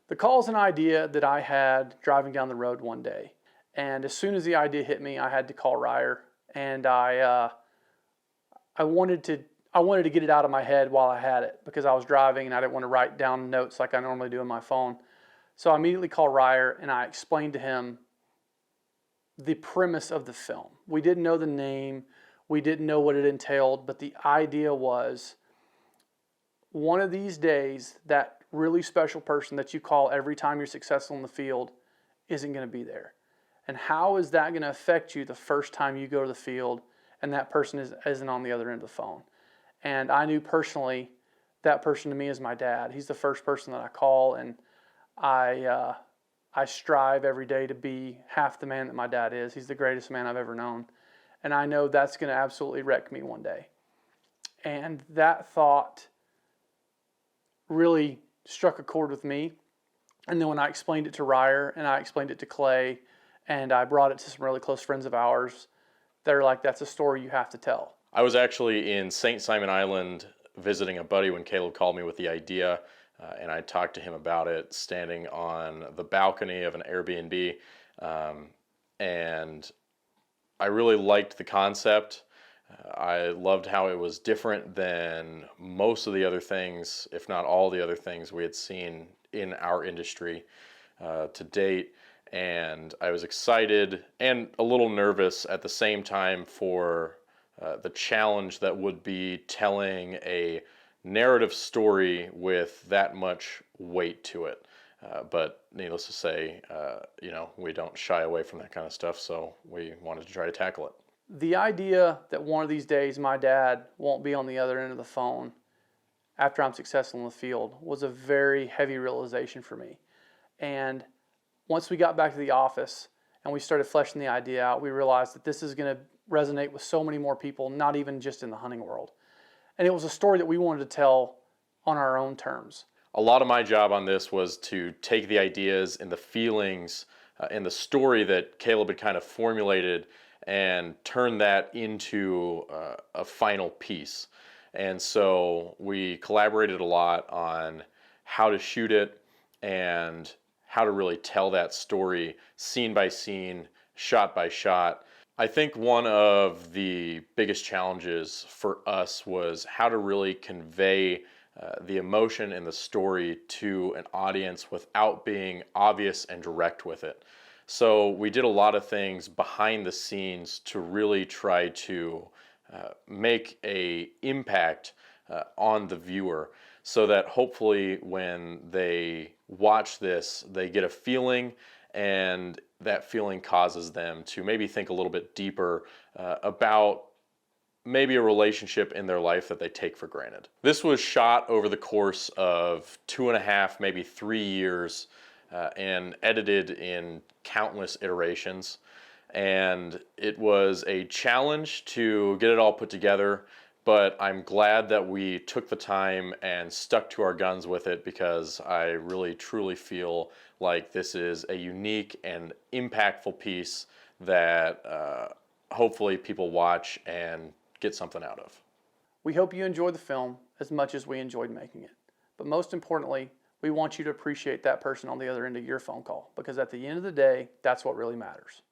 The call is an idea that I had driving down the road one day. And as soon as the idea hit me, I had to call Ryer. And I wanted to get it out of my head while I had it because I was driving and I didn't want to write down notes like I normally do on my phone. So I immediately called Ryer and I explained to him the premise of the film. We didn't know the name, we didn't know what it entailed, but the idea was one of these days that really special person that you call every time you're successful in the field isn't going to be there. And how is that going to affect you the first time you go to the field and that person isn't on the other end of the phone? And I knew personally that person to me is my dad. He's the first person that I call, and I strive every day to be half the man that my dad is. He's the greatest man I've ever known. And I know that's going to absolutely wreck me one day. And that thought really struck a chord with me. And then when I explained it to Ryer and I explained it to Clay and I brought it to some really close friends of ours, they're like, that's a story you have to tell. I was actually in St. Simon Island visiting a buddy when Caleb called me with the idea, and I talked to him about it standing on the balcony of an Airbnb, and I really liked the concept. I loved how it was different than most of the other things, if not all the other things we had seen in our industry to date. And I was excited and a little nervous at the same time for the challenge that would be telling a narrative story with that much weight to it. But needless to say, we don't shy away from that kind of stuff, so we wanted to try to tackle it. The idea that one of these days my dad won't be on the other end of the phone after I'm successful in the field was a very heavy realization for me. And once we got back to the office and we started fleshing the idea out, we realized that this is going to resonate with so many more people, not even just in the hunting world. And it was a story that we wanted to tell on our own terms. A lot of my job on this was to take the ideas and the feelings and the story that Caleb had kind of formulated and turn that into a final piece. And so we collaborated a lot on how to shoot it and how to really tell that story scene by scene, shot by shot. I think one of the biggest challenges for us was how to really convey the emotion and the story to an audience without being obvious and direct with it. So we did a lot of things behind the scenes to really try to make an impact on the viewer, so that hopefully when they watch this, they get a feeling, and that feeling causes them to maybe think a little bit deeper about maybe a relationship in their life that they take for granted. This was shot over the course of 2.5, maybe 3 years, and edited in countless iterations. And it was a challenge to get it all put together, but I'm glad that we took the time and stuck to our guns with it, because I really truly feel like this is a unique and impactful piece that hopefully people watch and get something out of. We hope you enjoyed the film as much as we enjoyed making it. But most importantly, we want you to appreciate that person on the other end of your phone call, because at the end of the day, that's what really matters.